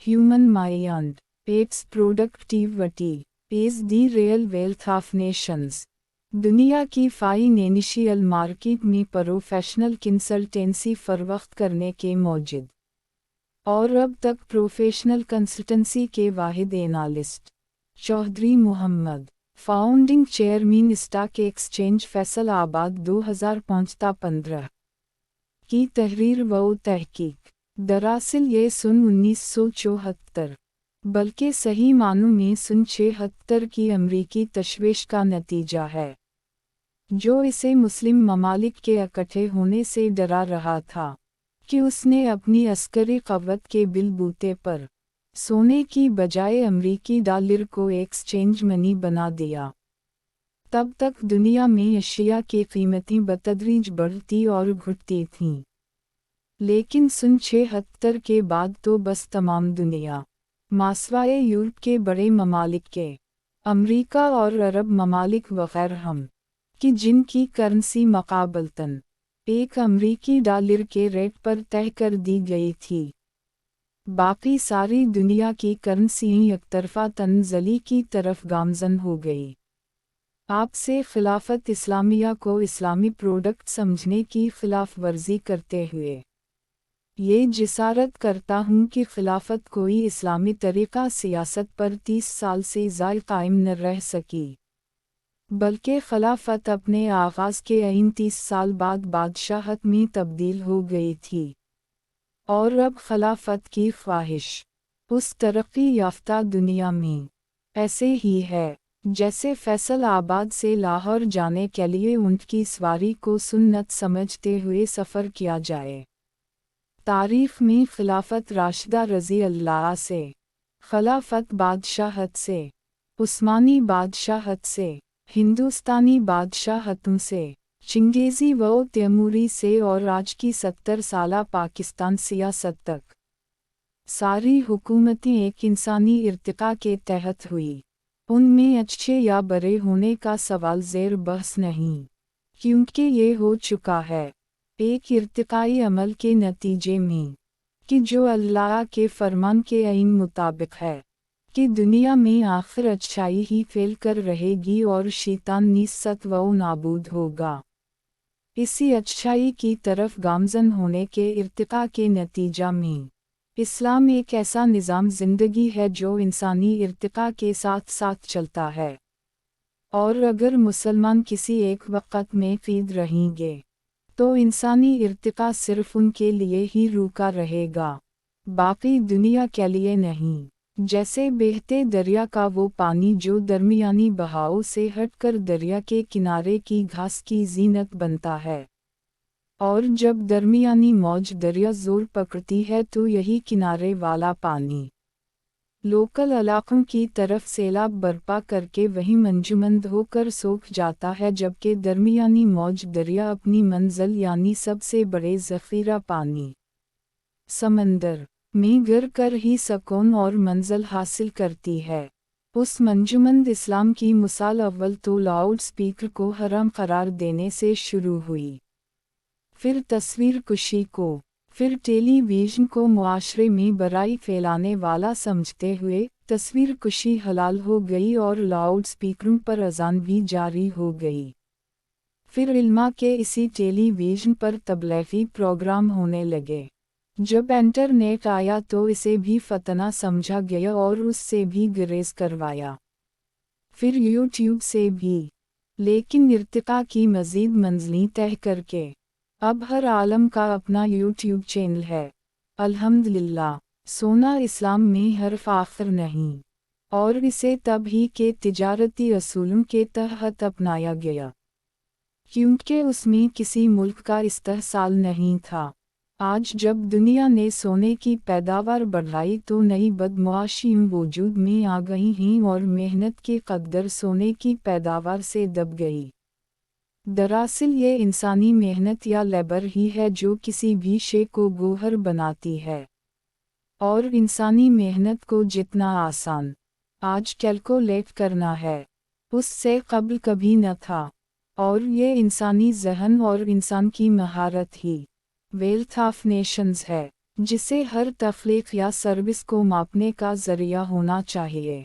human mind, its productivity, is the real wealth of nations. दुनिया की financial market में professional consultancy फरोख्त करने के मौजूद और अब तक प्रोफेशनल कंसल्टेंसी के वाहिद analyst Chaudhry Mohammad, founding chairman stock exchange Faisalabad 2015 की तहरीर व तहकीक। दरअसल ये सन 1974 बल्कि सही मानों में सन 76 की अमरीकी तशवीश का नतीजा है, जो इसे मुस्लिम ममालिक के इकट्ठे होने से डरा रहा था कि उसने अपनी अस्करी क़व्वत के बिलबूते पर सोने की बजाय अमरीकी डॉलर को एक्सचेंज मनी बना दिया। तब तक दुनिया में अशिया की कीमतें बतदरीज बढ़ती और घटती थीं, लेकिन सन 76 के बाद तो बस तमाम दुनिया, मासवाए यूरोप के बड़े ममालिक के, अमरीका और अरब ममालिक वगैरह हम कि जिनकी करेंसी मुकाबलतन एक अमरीकी डॉलर के रेट पर तय कर दी गई थी, बाकी सारी दुनिया की करेंसियाँ एकतरफा तनज़ली की तरफ गामज़न हो गई। आपसे खिलाफत इस्लामिया को इस्लामी प्रोडक्ट समझने की खिलाफ वर्जी करते हुए ये जिसारत करता हूँ कि खिलाफत कोई इस्लामी तरीक़ा सियासत पर 30 साल से ज़्यादा कायम न रह सकी, बल्कि खिलाफत अपने आगाज़ के 30 साल बाद बादशाहत में तब्दील हो गई थी और अब खिलाफत की ख्वाहिश उस तरक्की याफ्ता दुनिया में ऐसे ही है जैसे फैसलाबाद से लाहौर जाने के लिए ऊँट की सवारी को सुन्नत समझते हुए सफ़र किया जाए। तारीख़ में खिलाफत राशिदा रज़ी अल्लाह से, खिलाफत बादशाहत से, उस्मानी बादशाहत से, हिंदुस्तानी बादशाहतों से, चिंगेज़ी व तैमूरी से और आज की 70 साला पाकिस्तान सियासत तक सारी हुकूमतें एक इंसानी इर्तिका के तहत हुई। उनमें अच्छे या बुरे होने का सवाल ज़ेर बहस नहीं, क्योंकि ये हो चुका है एक इर्तिकाई अमल के नतीजे में कि जो अल्लाह के फरमान के आइन मुताबिक है कि दुनिया में आखिर अच्छाई ही फैल कर रहेगी और शैतान निस्सत व नाबूद होगा। इसी अच्छाई की तरफ गामज़न होने के इर्तिका के नतीजा में इस्लाम एक ऐसा निज़ाम ज़िंदगी है जो इंसानी इर्तिका के साथ साथ चलता है, और अगर मुसलमान किसी एक वक़्त में क़ीद रहेंगे तो इंसानी इर्तिका सिर्फ उनके लिए ही रुका रहेगा, बाकी दुनिया के लिए नहीं। जैसे बहते दरिया का वो पानी जो दरमियानी बहाव से हटकर दरिया के किनारे की घास की ज़ीनत बनता है, और जब दरमियानी मौज दरिया ज़ोर पकड़ती है तो यही किनारे वाला पानी लोकल इलाक़ों की तरफ सैलाब बर्पा करके वहीं मंजमंद होकर सूख जाता है, जबकि दरमियानी मौज दरिया अपनी मंजिल यानी सबसे बड़े ज़ख़ीरा पानी समंदर में गिर कर ही सुकून और मंजिल हासिल करती है। उस मंजमंद इस्लाम की मिसाल अव्वल तो लाउड स्पीकर को हराम करार देने से शुरू हुई, फिर तस्वीर कुशी को, फिर टेलीविज़न को मुआशरे में बुराई फैलाने वाला समझते हुए तस्वीर कुशी हलाल हो गई और लाउड स्पीकरों पर अज़ान भी जारी हो गई। फिर इल्मा के इसी टेलीविज़न पर तबलीगी प्रोग्राम होने लगे। जब इंटरनेट आया तो इसे भी फतना समझा गया और उससे भी गुरेज करवाया, फिर यूट्यूब से भी, लेकिन इर्तिका की मज़ीद मंजिलें तय करके अब हर आलम का अपना यूट्यूब चैनल है। अल्हम्दुलिल्लाह, सोना इस्लाम में हर्फ आखिर नहीं, और इसे तब ही के तिजारती असूलों के तहत अपनाया गया क्योंकि उसमें किसी मुल्क का इस्तेहसाल नहीं था। आज जब दुनिया ने सोने की पैदावार बढ़ाई तो नई बदमाशियाँ वजूद में आ गई हैं और मेहनत की कदर सोने की पैदावार से दब गई। दरअसल ये इंसानी मेहनत या लेबर ही है जो किसी भी शे को गौहर बनाती है, और इंसानी मेहनत को जितना आसान आज कैलकुलेट करना है उससे कबल कभी न था, और ये इंसानी जहन और इंसान की महारत ही वेल्थ ऑफ नेशंस है। جسے ہر تخلیق یا سروس کو ماپنے کا ذریعہ ہونا چاہیے۔